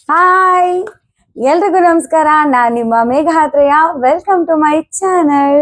Hi, ಎಲ್ರಿಗೂ ನಮಸ್ಕಾರ. ನಾನು ನಿಮ್ಮ Meghatraya. Welcome to my channel.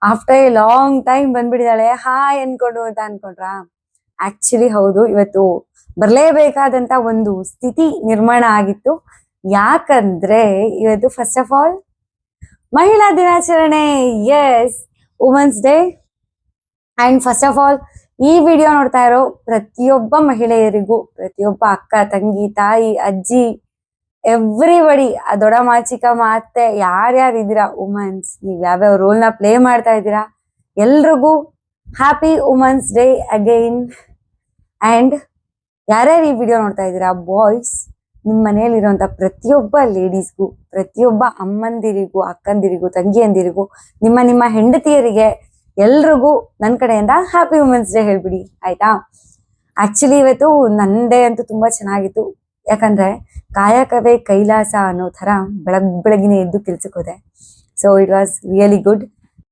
After a long time ಬಂದ್ಬಿಟ್ಟಿದ್ದಾಳೆ ಹಾಯ್ ಅನ್ಕೊಂಡು ಅಂತ ಅನ್ಕೊಂಡ್ರಾ? ಆಕ್ಚುಲಿ ಹೌದು, ಇವತ್ತು ಬರಲೇಬೇಕಾದಂತ ಒಂದು ಸ್ಥಿತಿ ನಿರ್ಮಾಣ ಆಗಿತ್ತು. ಯಾಕಂದ್ರೆ ಇವತ್ತು ಫಸ್ಟ್ ಆಫ್ ಆಲ್ ಮಹಿಳಾ ದಿನಾಚರಣೆ. Yes, women's day. And first of all ಈ ವಿಡಿಯೋ ನೋಡ್ತಾ ಇರೋ ಪ್ರತಿಯೊಬ್ಬ ಮಹಿಳೆಯರಿಗೂ, ಪ್ರತಿಯೊಬ್ಬ ಅಕ್ಕ, ತಂಗಿ, ತಾಯಿ, ಅಜ್ಜಿ, ಎವ್ರಿಬಡಿ, ದೊಡ್ಡಮ್ಮ, ಚಿಕ್ಕಮ್ಮ, ಅತ್ತೆ, ಯಾರ್ಯಾರು ಇದ್ದೀರಾ ವುಮೆನ್ಸ್, ನೀವ್ ಯಾವ್ಯಾವ ರೋಲ್ ನ ಪ್ಲೇ ಮಾಡ್ತಾ ಇದ್ದೀರಾ, ಎಲ್ರಿಗೂ happy women's day again. And ಯಾರ್ಯಾರು ಈ ವಿಡಿಯೋ ನೋಡ್ತಾ ಇದ್ದೀರಾ ಬಾಯ್ಸ್, ನಿಮ್ ಮನೆಯಲ್ಲಿರುವಂತ ಪ್ರತಿಯೊಬ್ಬ ಲೇಡೀಸ್ಗೂ, ಪ್ರತಿಯೊಬ್ಬ ಅಮ್ಮಂದಿರಿಗೂ, ಅಕ್ಕಂದಿರಿಗೂ, ತಂಗಿಯಂದಿರಿಗೂ, ನಿಮ್ಮ ಹೆಂಡತಿಯರಿಗೆ ಎಲ್ರಿಗೂ ನನ್ನ ಕಡೆಯಿಂದ ಹ್ಯಾಪಿ ವುಮೆನ್ಸ್ ಡೇ ಹೇಳ್ಬಿಡಿ, ಆಯ್ತಾ? ಆಕ್ಚುಲಿ ಇವತ್ತು ನನ್ನ ಡೇ ಅಂತೂ ತುಂಬಾ ಚೆನ್ನಾಗಿತ್ತು. ಯಾಕಂದ್ರೆ ಕಾಯಕವೇ ಕೈಲಾಸ ಅನ್ನೋ ತರ ಬೆಳಗಿನ ಎದ್ದು ಕೆಲ್ಸಕ್ಕೆ ಹೋದೆ. So it was really good.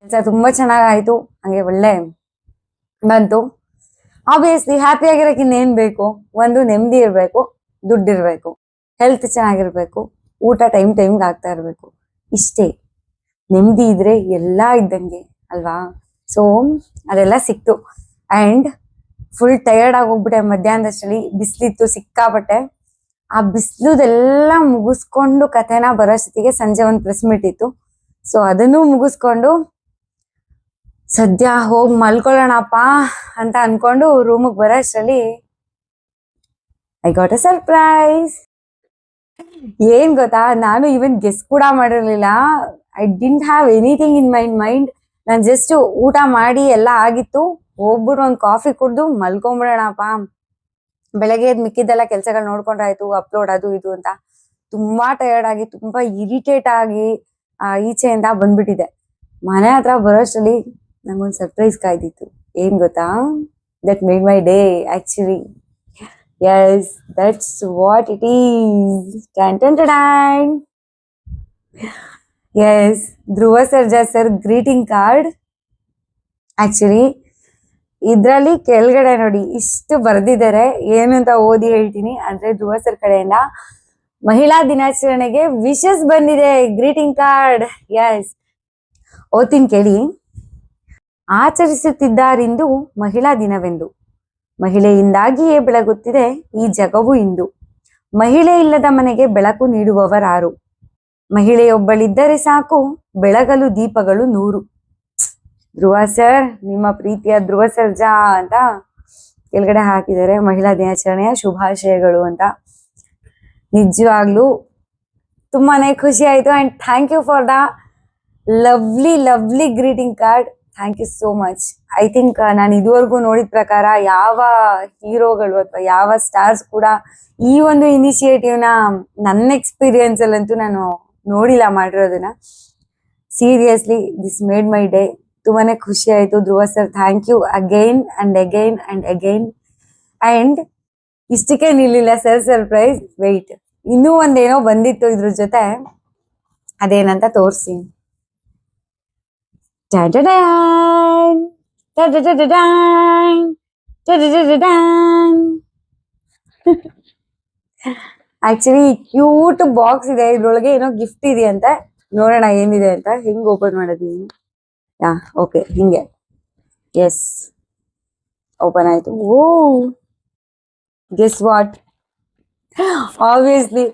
ಕೆಲಸ ತುಂಬಾ ಚೆನ್ನಾಗಾಯ್ತು, ಹಂಗೆ ಒಳ್ಳೆ ಬಂತು. ಆಬ್ವಿಯಸ್ಲಿ ಹ್ಯಾಪಿ ಆಗಿರೋಕೆ ಇನ್ನೇನ್ ಬೇಕು? ಒಂದು ನೆಮ್ಮದಿ ಇರ್ಬೇಕು, ದುಡ್ಡಿರ್ಬೇಕು, ಹೆಲ್ತ್ ಚೆನ್ನಾಗಿರ್ಬೇಕು, ಊಟ ಟೈಮ್ಗೆ ಆಗ್ತಾ ಇರ್ಬೇಕು. ಇಷ್ಟೇ. ನೆಮ್ಮದಿ ಇದ್ರೆ ಎಲ್ಲಾ ಇದ್ದಂಗೆ ಅಲ್ವಾ? ಸೊ ಅದೆಲ್ಲ ಸಿಕ್ತು. ಅಂಡ್ ಫುಲ್ ಟಯರ್ಡ್ ಆಗಿ ಹೋಗ್ಬಿಟ್ಟೆ ಮಧ್ಯಾಹ್ನದಷ್ಟರಲ್ಲಿ. ಬಿಸಿಲಿತ್ತು ಸಿಕ್ಕಾಪಟ್ಟೆ. ಆ ಬಿಸಿಲುದೆಲ್ಲ ಮುಗಿಸ್ಕೊಂಡು ಕಥೆನ ಬರೋಷ್ಟೊತ್ತಿಗೆ ಸಂಜೆ ಒಂದು ಪ್ರೆಸ್ ಮೀಟ್ ಇತ್ತು. ಸೊ ಅದನ್ನು ಮುಗಿಸ್ಕೊಂಡು ಸದ್ಯ ಹೋಗಿ ಮಲ್ಕೊಳ್ಳೋಣಪ್ಪ ಅಂತ ಅನ್ಕೊಂಡು ರೂಮಿಗೆ ಬರೋಷ್ಟರಲ್ಲಿ ಐ ಗಾಟ್ ಅ ಸರ್ಪ್ರೈಸ್. ಏನ್ ಗೊತ್ತಾ, ನಾನು ಈವನ್ ಗೆಸ್ ಕೂಡ ಮಾಡಿರ್ಲಿಲ್ಲ. I didn't have anything in my mind. ನಾನು ಜಸ್ಟ್ ಊಟ ಮಾಡಿ ಎಲ್ಲ ಆಗಿತ್ತು, ಹೋಗ್ಬಿಟ್ಟು ಒಂದು ಕಾಫಿ ಕುಡ್ದು ಮಲ್ಕೊಂಡ್ಬಿಡೋಣಪ್ಪ. ಬೆಳಗ್ಗೆ ಮಿಕ್ಕಿದ್ದೆಲ್ಲ ಕೆಲ್ಸಗಳು ನೋಡ್ಕೊಂಡ್ರಾಯ್ತು, ಅಪ್ಲೋಡ್ ಅದು ಇದು ಅಂತ. ತುಂಬಾ ಟಯರ್ಡ್ ಆಗಿ, ತುಂಬಾ ಇರಿಟೇಟ್ ಆಗಿ ಈಚೆಯಿಂದ ಬಂದ್ಬಿಟ್ಟಿದೆ. ಮನೆ ಹತ್ರ ಬರೋಷ್ಟರಲ್ಲಿ ನಂಗೊಂದು ಸರ್ಪ್ರೈಸ್ ಕಾಯ್ದಿತ್ತು. ಏನ್ ಗೊತ್ತಾ? That made my day actually. Yes, that's what it is. Yes, Dhruva Sarja sir greeting card. Actually ಇದ್ರಲ್ಲಿ ಕೆಳಗಡೆ ನೋಡಿ ಇಷ್ಟು ಬರ್ದಿದ್ದಾರೆ. ಏನು ಅಂತ ಓದಿ ಹೇಳ್ತೀನಿ. ಅಂದ್ರೆ ಧ್ರುವ ಸರ್ ಕಡೆಯಿಂದ ಮಹಿಳಾ ದಿನಾಚರಣೆಗೆ ವಿಶಸ್ ಬಂದಿದೆ, ಗ್ರೀಟಿಂಗ್ ಕಾರ್ಡ್. ಎಸ್, ಓದ್ತೀನಿ ಕೇಳಿ. ಆಚರಿಸುತ್ತಿದ್ದಾರಿಂದು ಮಹಿಳಾ ದಿನವೆಂದು, ಮಹಿಳೆಯಿಂದಾಗಿಯೇ ಬೆಳಗುತ್ತಿದೆ ಈ ಜಗವು ಇಂದು, ಮಹಿಳೆ ಇಲ್ಲದ ಮನೆಗೆ ಬೆಳಕು ನೀಡುವವರಾರು, ಮಹಿಳೆಯೊಬ್ಬಳಿದ್ದರೆ ಸಾಕು ಬೆಳಗಲು ದೀಪಗಳು 100. ಧ್ರುವ ಸರ್, ನಿಮ್ಮ ಪ್ರೀತಿಯ ಧ್ರುವ ಸರ್ಜಾ ಅಂತ ಕೆಳಗಡೆ ಹಾಕಿದ್ದಾರೆ. ಮಹಿಳಾ ದಿನಾಚರಣೆಯ ಶುಭಾಶಯಗಳು ಅಂತ. ನಿಜವಾಗ್ಲೂ ತುಂಬಾನೇ ಖುಷಿ ಆಯ್ತು. And thank you for the lovely greeting card. Thank you so much. I think ನಾನು ಇದುವರೆಗೂ ನೋಡಿದ ಪ್ರಕಾರ ಯಾವ ಹೀರೋಗಳು ಅಥವಾ ಯಾವ ಸ್ಟಾರ್ಸ್ ಕೂಡ ಈ ಒಂದು ಇನಿಷಿಯೇಟಿವ್ನ ನನ್ನ ಎಕ್ಸ್ಪೀರಿಯನ್ಸ್ ಅಲ್ಲಂತೂ ನಾನು ನೋಡಿಲ್ಲ ಮಾಡಿರೋದನ್ನ. Seriously this made my day. ತುಂಬಾನೇ ಖುಷಿ ಆಯ್ತು. Dhruva sir, thank you again and again and again. And ಇಷ್ಟಕ್ಕೆ ನಿಲ್ಲಿಲ್ಲ ಸರ್ ಸರ್ಪ್ರೈಸ್. ವೆಯ್ಟ್, ಇನ್ನೂ ಒಂದೇನೋ ಬಂದಿತ್ತು ಇದ್ರ ಜೊತೆ, ಅದೇನಂತ ತೋರಿಸಿ. ಆಕ್ಚುಲಿ ಕ್ಯೂಟ್ ಬಾಕ್ಸ್ ಇದೆ, ಇದ್ರೊಳಗೆ ಏನೋ ಗಿಫ್ಟ್ ಇದೆಯಂತೆ. ನೋಡೋಣ ಏನಿದೆ ಅಂತ. ಹೆಂಗ್ ಓಪನ್ ಮಾಡೋದು? ಯಾ, ಓಕೆ, ಹಿಂಗೆ. ಎಸ್, ಓಪನ್ ಆಯ್ತು. ಓ, ಗೆಸ್ ವಾಟ್? ಆಬ್ವಿಯಸ್ಲಿ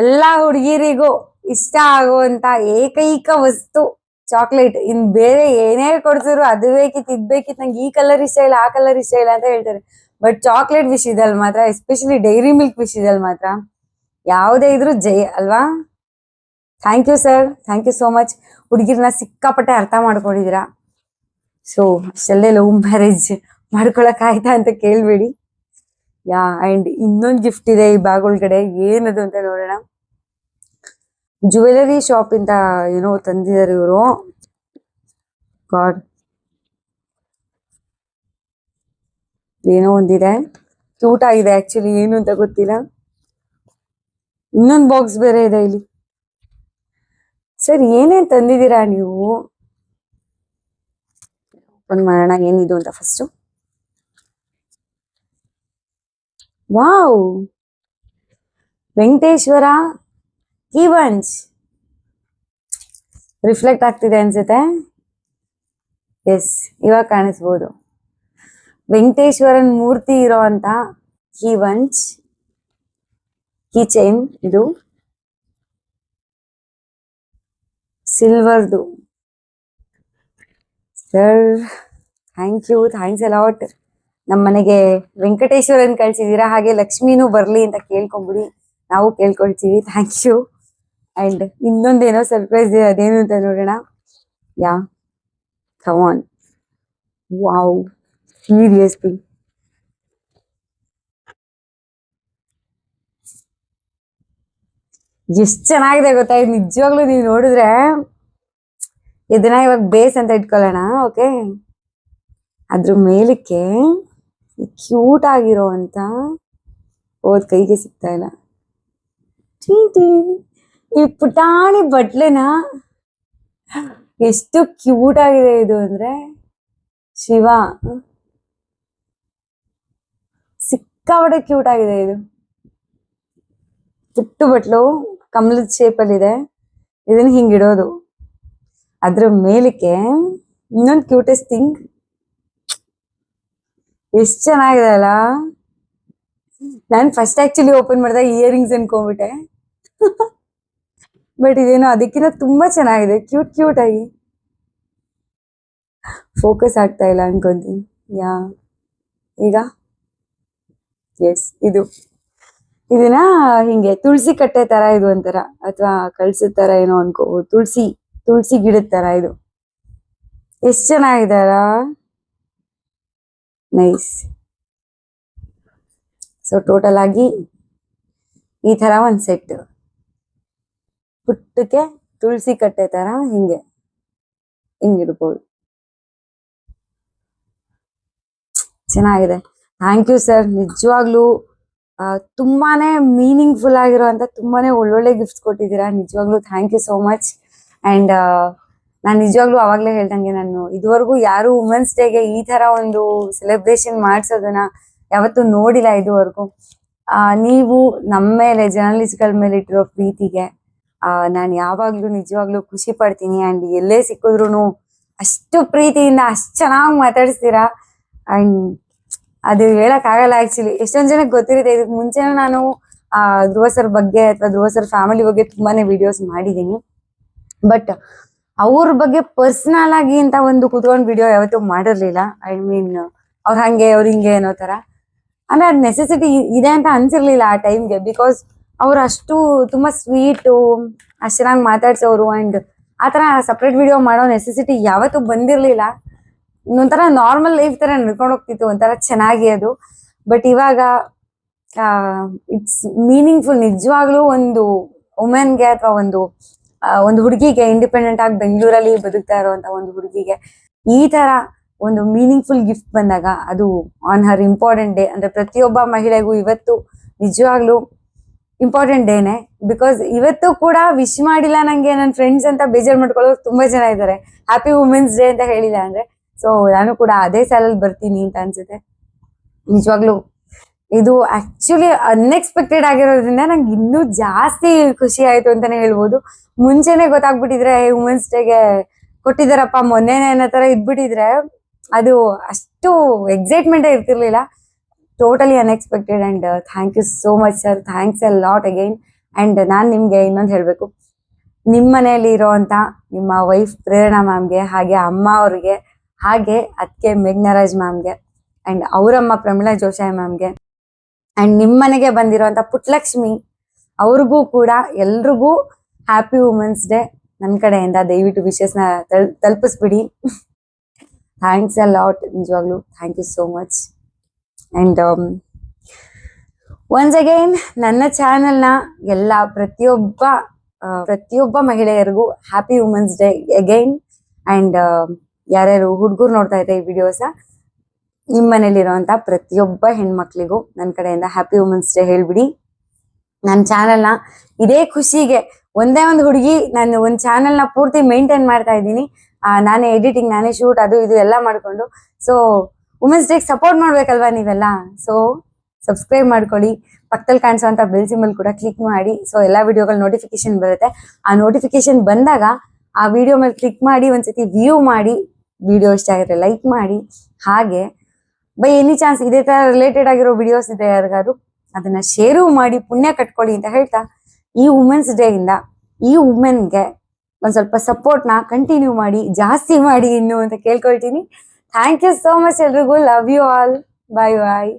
ಎಲ್ಲಾ ಹುಡುಗಿರಿಗೂ ಇಷ್ಟ ಆಗುವಂತ ಏಕೈಕ ವಸ್ತು ಚಾಕ್ಲೇಟ್. ಇನ್ ಬೇರೆ ಏನೇ ಕೊಡ್ಸಿದ್ರು ಅದು ಬೇಕಿತ್ತು, ಇದ್ ಬೇಕಿತ್ತು, ನಂಗೆ ಈ ಕಲರ್ ಇಷ್ಟ ಇಲ್ಲ, ಆ ಕಲರ್ ಇಷ್ಟ ಇಲ್ಲ ಅಂತ ಹೇಳ್ತಾರೆ. ಬಟ್ ಚಾಕ್ಲೇಟ್ ವಿಷಯದಲ್ಲಿ ಮಾತ್ರ, ಎಸ್ಪೆಷಲಿ ಡೈರಿ ಮಿಲ್ಕ್ ವಿಷಯದಲ್ಲಿ ಮಾತ್ರ ಯಾವುದೇ ಇದ್ರು ಜೈ ಅಲ್ವಾ? Thank you sir, thank you so much. ಹುಡುಗಿರ್ನ ಸಿಕ್ಕಾಪಟ್ಟೆ ಅರ್ಥ ಮಾಡ್ಕೊಂಡಿದ್ದೀರಾ. ಸೊ ಅಷ್ಟಲ್ಲೇ ಲವ್ ಮ್ಯಾರೇಜ್ ಮಾಡ್ಕೊಳಕ್ ಆಯ್ತಾ ಅಂತ ಕೇಳ್ಬೇಡಿ. ಯಾ, ಅಂಡ್ ಇನ್ನೊಂದು ಗಿಫ್ಟ್ ಇದೆ ಈ ಬ್ಯಾಗ್ ಒಳಗಡೆ. ಏನದು ಅಂತ ನೋಡೋಣ. ಜ್ಯುವೆಲರಿ ಶಾಪ್ ಇಂದ ಏನೋ ತಂದಿದ್ದಾರೆ ಇವರು. ಗಾಡ್, ಏನೋ ಒಂದಿದೆ, ಕ್ಯೂಟ್ ಆಗಿದೆ. ಆಕ್ಚುಲಿ ಏನು ಅಂತ ಗೊತ್ತಿಲ್ಲ. ಇನ್ನೊಂದು ಬಾಕ್ಸ್ ಬೇರೆ ಇದೆ ಇಲ್ಲಿ. ಸರ್, ಏನೇನ್ ತಂದಿದ್ದೀರಾ ನೀವು? ಓಪನ್ ಮಾಡೋಣ ಏನಿದು ಅಂತ first. Wow, Venkateshwara key bunch reflect ಆಗ್ತಿದೆ ಅನ್ಸುತ್ತೆ. ಎಸ್, ಇವಾಗ ಕಾಣಿಸ್ಬೋದು. ವೆಂಕಟೇಶ್ವರನ್ ಮೂರ್ತಿ ಇರೋ ಅಂತ ಕೀ ಬಂಚ್, ಕೀ ಚೈನ್. ಇದು ಸಿಲ್ವರ್ದು. Sir thanks a lot. ನಮ್ಮ ಮನೆಗೆ ವೆಂಕಟೇಶ್ವರನ್ ಕಳ್ಸಿದೀರಾ, ಹಾಗೆ ಲಕ್ಷ್ಮೀನೂ ಬರ್ಲಿ ಅಂತ ಕೇಳ್ಕೊಂಬಿಡಿ, ನಾವು ಕೇಳ್ಕೊಳ್ತೀವಿ. Thank you. ಅಂಡ್ ಇನ್ನೊಂದೇನೋ ಸರ್ಪ್ರೈಸ್ ಇದೆ, ಅದೇನು ಅಂತ ನೋಡೋಣ. Yeah come on. Wow, seriously ಎಷ್ಟ್ ಚೆನ್ನಾಗಿದೆ ಗೊತ್ತಾ ಇದು. ನಿಜವಾಗ್ಲೂ ನೀವು ನೋಡಿದ್ರೆ ಇದನ್ನ ಇವಾಗ ಬೇಸ್ ಅಂತ ಇಟ್ಕೊಳ್ಳೋಣ. ಓಕೆ, ಅದ್ರ ಮೇಲಕ್ಕೆ ಕ್ಯೂಟ್ ಆಗಿರೋ ಅಂತ ಕೈಗೆ ಸಿಗ್ತಾ ಇಲ್ಲ ಈ ಪುಟಾಣಿ ಬಟ್ಲೆನ ಎಷ್ಟು ಕ್ಯೂಟ್ ಆಗಿದೆ ಇದು ಅಂದ್ರೆ, ಶಿವ ಸಿಕ್ಕಾಪಟ್ಟೆ ಕ್ಯೂಟ್ ಆಗಿದೆ ಇದು. ಪುಟ್ಟು ಬಟ್ಲು ಕಮಲದ ಶೇಪ್ ಅಲ್ಲಿ ಇದೆ. ಇದನ್ನ ಹಿಂಗಿಡೋದು, ಅದ್ರ ಮೇಲಕ್ಕೆ ಇನ್ನೊಂದು ಕ್ಯೂಟೆಸ್ಟ್ ಥಿಂಗ್. ಎಷ್ಟ್ ಚೆನ್ನಾಗಿದೆ ಅಲ್ಲ. ನಾನು ಫಸ್ಟ್ ಆಕ್ಚುಲಿ ಓಪನ್ ಮಾಡಿದಾಗ ಇಯರಿಂಗ್ಸ್ ಅನ್ಕೊಂಡ್ಬಿಟ್ಟೆ, ಬಟ್ ಇದೇನೋ ಅದಕ್ಕಿಂತ ತುಂಬಾ ಚೆನ್ನಾಗಿದೆ, ಕ್ಯೂಟ್ ಆಗಿ. ಫೋಕಸ್ ಆಗ್ತಾ ಇಲ್ಲ ಅನ್ಕೊಂತೀನಿ. ಯಾ ಈಗ ಎಸ್, ಇದನ್ನ ಹಿಂಗೆ ತುಳಸಿ ಕಟ್ಟೆ ತರ ಇದು ಒಂಥರ, ಅಥವಾ ಕಳ್ಸದ ತರ ಏನೋ ಅನ್ಕೋಬಹುದು. ತುಳಸಿ ಗಿಡದ ತರ ಇದು. ಎಷ್ಟ್ ಚೆನ್ನಾಗಿದೆ ಅಲ್ಲ, ನೈಸ್. ಸೊ ಟೋಟಲ್ ಆಗಿ ಈ ತರ ಒಂದ್ ಸೆಟ್, ಪುಟ್ಟಕ್ಕೆ ತುಳಸಿ ಕಟ್ಟೆ ತರ ಹಿಂಗಿಡ್ಬೋದು. ಚೆನ್ನಾಗಿದೆ. Thank you sir. ನಿಜವಾಗ್ಲೂ ತುಂಬಾನೇ ಮೀನಿಂಗ್ಫುಲ್ ಆಗಿರುವಂತ ತುಂಬಾನೇ ಒಳ್ಳೊಳ್ಳೆ ಗಿಫ್ಟ್ಸ್ ಕೊಟ್ಟಿದ್ದೀರಾ. ನಿಜವಾಗ್ಲೂ thank you so much. And ನಾನು ನಿಜವಾಗ್ಲೂ ಅವಾಗ್ಲೇ ಹೇಳ್ದಂಗೆ, ನಾನು ಇದುವರೆಗೂ ಯಾರು ವುಮೆನ್ಸ್ ಡೇಗೆ ಈ ತರ ಒಂದು ಸೆಲೆಬ್ರೇಷನ್ ಮಾಡ್ಸೋದನ್ನ ಯಾವತ್ತೂ ನೋಡಿಲ್ಲ ಇದುವರೆಗೂ. ನೀವು ನಮ್ಮ ಮೇಲೆ, ಜರ್ನಲಿಸ್ಟ್ಗಳ ಮೇಲೆ ಇಟ್ಟಿರೋ ಪ್ರೀತಿಗೆ ನಾನು ಯಾವಾಗ್ಲೂ ನಿಜವಾಗ್ಲೂ ಖುಷಿ ಪಡ್ತೀನಿ. ಅಂಡ್ ಎಲ್ಲೇ ಸಿಕ್ಕಿದ್ರು ಅಷ್ಟು ಪ್ರೀತಿಯಿಂದ ಅಷ್ಟು ಚೆನ್ನಾಗಿ ಮಾತಾಡಿಸ್ತೀರಾ. ಅಂಡ್ ಅದು ಹೇಳಕ್ ಆಗಲ್ಲ ಆಕ್ಚುಲಿ. ಎಷ್ಟೊಂದ್ ಜನಕ್ಕೆ ಗೊತ್ತಿರುತ್ತೆ. ಇದಕ್ ಮುಂಚೆನೂ ನಾನು ಧ್ರುವ ಸರ್ ಬಗ್ಗೆ ಅಥವಾ ಧ್ರುವ ಸರ್ ಫ್ಯಾಮಿಲಿ ಬಗ್ಗೆ ತುಂಬಾನೇ ವಿಡಿಯೋಸ್ ಮಾಡಿದೀನಿ. ಬಟ್ ಅವ್ರ ಬಗ್ಗೆ ಪರ್ಸನಲ್ ಆಗಿ ಅಂತ ಒಂದು ಕುತ್ಕೊಂಡ್ ವಿಡಿಯೋ ಯಾವತ್ತೂ ಮಾಡಿರ್ಲಿಲ್ಲ. ಐ ಮೀನ್ ಅವ್ರ ಹಿಂಗೆ ಅನ್ನೋ ತರ, ಅಂದ್ರೆ ಅದ್ ನೆಸೆಸಿಟಿ ಇದೆ ಅಂತ ಅನ್ಸಿರ್ಲಿಲ್ಲ ಆ ಟೈಮ್ಗೆ. ಬಿಕಾಸ್ ಅವ್ರು ಅಷ್ಟು ತುಂಬಾ ಸ್ವೀಟು, ಅಷ್ಟು ಚೆನ್ನಾಗಿ ಮಾತಾಡ್ಸೋರು. ಅಂಡ್ ಆತರ ಸಪ್ರೇಟ್ ವಿಡಿಯೋ ಮಾಡೋ ನೆಸೆಸಿಟಿ ಯಾವತ್ತೂ ಬಂದಿರ್ಲಿಲ್ಲ. ಒಂಥರ ನಾರ್ಮಲ್ ಲೈಫ್ ತರ ನಡ್ಕೊಂಡು ಹೋಗ್ತಿತ್ತು, ಒಂಥರ ಚೆನ್ನಾಗಿ ಅದು. ಬಟ್ ಇವಾಗ ಇಟ್ಸ್ ಮೀನಿಂಗ್ಫುಲ್. ನಿಜವಾಗ್ಲೂ ಒಂದು ವುಮೆನ್ಗೆ ಅಥವಾ ಒಂದು ಹುಡುಗಿಗೆ, ಇಂಡಿಪೆಂಡೆಂಟ್ ಆಗಿ ಬೆಂಗಳೂರಲ್ಲಿ ಬದುಕ್ತಾ ಇರುವಂತ ಒಂದು ಹುಡುಗಿಗೆ ಈ ತರ ಒಂದು ಮೀನಿಂಗ್ಫುಲ್ ಗಿಫ್ಟ್ ಬಂದಾಗ, ಅದು ಆನ್ ಹರ್ ಇಂಪಾರ್ಟೆಂಟ್ ಡೇ, ಅಂದ್ರೆ ಪ್ರತಿಯೊಬ್ಬ ಮಹಿಳೆಗೂ ಇವತ್ತು ನಿಜವಾಗ್ಲೂ ಇಂಪಾರ್ಟೆಂಟ್ ಡೇನೆ. ಬಿಕಾಸ್ ಇವತ್ತು ಕೂಡ ವಿಶ್ ಮಾಡಿಲ್ಲ ನಂಗೆ ನನ್ನ ಫ್ರೆಂಡ್ಸ್ ಅಂತ ಬೇಜಾರ್ ಮಾಡ್ಕೊಳ್ಳೋರು ತುಂಬಾ ಜನ ಇದ್ದಾರೆ, ಹ್ಯಾಪಿ ವುಮೆನ್ಸ್ ಡೇ ಅಂತ ಹೇಳಿಲ್ಲ ಅಂದ್ರೆ. ಸೊ ನಾನು ಕೂಡ ಅದೇ ಸಾಲಲ್ಲಿ ಬರ್ತೀನಿ ಅಂತ ಅನ್ಸುತ್ತೆ. ನಿಜವಾಗ್ಲೂ ಇದು ಆಕ್ಚುಲಿ ಅನ್ಎಕ್ಸ್ಪೆಕ್ಟೆಡ್ ಆಗಿರೋದ್ರಿಂದ ನಂಗೆ ಇನ್ನೂ ಜಾಸ್ತಿ ಖುಷಿ ಆಯ್ತು ಅಂತಾನೆ ಹೇಳ್ಬೋದು. ಮುಂಚೆನೆ ಗೊತ್ತಾಗ್ಬಿಟ್ಟಿದ್ರೆ ವುಮೆನ್ಸ್ ಡೇಗೆ ಕೊಟ್ಟಿದಾರಪ್ಪ ಮೊನ್ನೆನೆ ಅನ್ನೋ ತರ ಇದ್ಬಿಟ್ಟಿದ್ರೆ ಅದು ಅಷ್ಟು ಎಕ್ಸೈಟ್ಮೆಂಟ್ ಇರ್ತಿರ್ಲಿಲ್ಲ. Totally unexpected. And thank you so much sir, thanks a lot again. And ನಾನ್ ನಿಮ್ಗೆ ಇನ್ನೊಂದು ಹೇಳ್ಬೇಕು, ನಿಮ್ ಮನೆಯಲ್ಲಿ ಇರೋಂತ ನಿಮ್ಮ ವೈಫ್ ಪ್ರೇರಣಾ ಮ್ಯಾಮ್ಗೆ, ಹಾಗೆ ಅಮ್ಮ ಅವ್ರಿಗೆ, ಹಾಗೆ ಅದಕ್ಕೆ ಮೇಘ್ನರಾಜ್ ಮ್ಯಾಮ್ಗೆ, ಅಂಡ್ ಅವರಮ್ಮ ಪ್ರಮೀಳಾ ಜೋಶಾಯ್ ಮ್ಯಾಮ್ಗೆ, ಅಂಡ್ ನಿಮ್ ಮನೆಗೆ ಬಂದಿರೋಂತ ಪುಟ್ಲಕ್ಷ್ಮಿ ಅವ್ರಿಗೂ ಕೂಡ ಎಲ್ರಿಗೂ ಹ್ಯಾಪಿ ವುಮೆನ್ಸ್ ಡೇ ನನ್ನ ಕಡೆಯಿಂದ. ದಯವಿಟ್ಟು ವಿಶಸ್ನ ತಲುಪಿಸ್ಬಿಡಿ. ಥ್ಯಾಂಕ್ಸ್ ಅ ಲಾಟ್, ನಿಜವಾಗ್ಲೂ thank you so much. And once again ನನ್ನ ಚಾನೆಲ್ನ ಎಲ್ಲ ಪ್ರತಿಯೊಬ್ಬ ಮಹಿಳೆಯರಿಗೂ happy women's day again. And ಯಾರ್ಯಾರು ಹುಡುಗರು ನೋಡ್ತಾ ಇದ್ದಾರೆ ಈ ವಿಡಿಯೋಸ, ನಿಮ್ಮ ಮನೇಲಿರುವಂತ ಪ್ರತಿಯೊಬ್ಬ ಹೆಣ್ಮಕ್ಳಿಗೂ ನನ್ನ ಕಡೆಯಿಂದ ಹ್ಯಾಪಿ ವುಮೆನ್ಸ್ ಡೇ ಹೇಳ್ಬಿಡಿ. ನನ್ನ ಚಾನೆಲ್ನ ಇದೇ ಖುಷಿಗೆ, ಒಂದೇ ಒಂದು ಹುಡುಗಿ ನಾನು ಒಂದು ಚಾನೆಲ್ನ ಪೂರ್ತಿ ಮೇಂಟೈನ್ ಮಾಡ್ತಾ ಇದ್ದೀನಿ. ನಾನೇ ಎಡಿಟಿಂಗ್, ನಾನೇ ಶೂಟ್, ಅದು ಇದು ಎಲ್ಲ ಮಾಡ್ಕೊಂಡು. ಸೊ ವುಮೆನ್ಸ್ ಡೇಗೆ ಸಪೋರ್ಟ್ ಮಾಡ್ಬೇಕಲ್ವಾ ನೀವೆಲ್ಲ. ಸೊ ಸಬ್ಸ್ಕ್ರೈಬ್ ಮಾಡ್ಕೊಳ್ಳಿ. ಪಕ್ಕದಲ್ಲಿ ಕಾಣಿಸುವಂತ ಬೆಲ್ ಸಿಂಬಲ್ ಕೂಡ ಕ್ಲಿಕ್ ಮಾಡಿ. ಸೊ ಎಲ್ಲಾ ವಿಡಿಯೋಗಳ ನೋಟಿಫಿಕೇಶನ್ ಬರುತ್ತೆ. ಆ ನೋಟಿಫಿಕೇಶನ್ ಬಂದಾಗ ಆ ವಿಡಿಯೋ ಮೇಲೆ ಕ್ಲಿಕ್ ಮಾಡಿ ಒಂದ್ಸತಿ ವ್ಯೂ ಮಾಡಿ. ವಿಡಿಯೋ ಇಷ್ಟ ಆಗಿದ್ರೆ ಲೈಕ್ ಮಾಡಿ. ಹಾಗೆ ಬೈ ಎನಿ ಚಾನ್ಸ್ ಇದೇ ತರ ರಿಲೇಟೆಡ್ ಆಗಿರೋ ವಿಡಿಯೋಸ್ ಇದೆ ಯಾರಿಗಾದ್ರು ಅದನ್ನ ಶೇರು ಮಾಡಿ, ಪುಣ್ಯ ಕಟ್ಕೊಳ್ಳಿ ಅಂತ ಹೇಳ್ತಾ, ಈ ವುಮೆನ್ಸ್ ಡೇ ಇಂದ ಈ ವುಮೆನ್ಗೆ ಒಂದ್ ಸ್ವಲ್ಪ ಸಪೋರ್ಟ್ನ ಕಂಟಿನ್ಯೂ ಮಾಡಿ, ಜಾಸ್ತಿ ಮಾಡಿ ಇನ್ನು ಅಂತ ಕೇಳ್ಕೊಳ್ತೀನಿ. ಥ್ಯಾಂಕ್ ಯು ಸೋ ಮಚ್ ಎಲ್ರಿಗೂ. Love you all. Bye bye.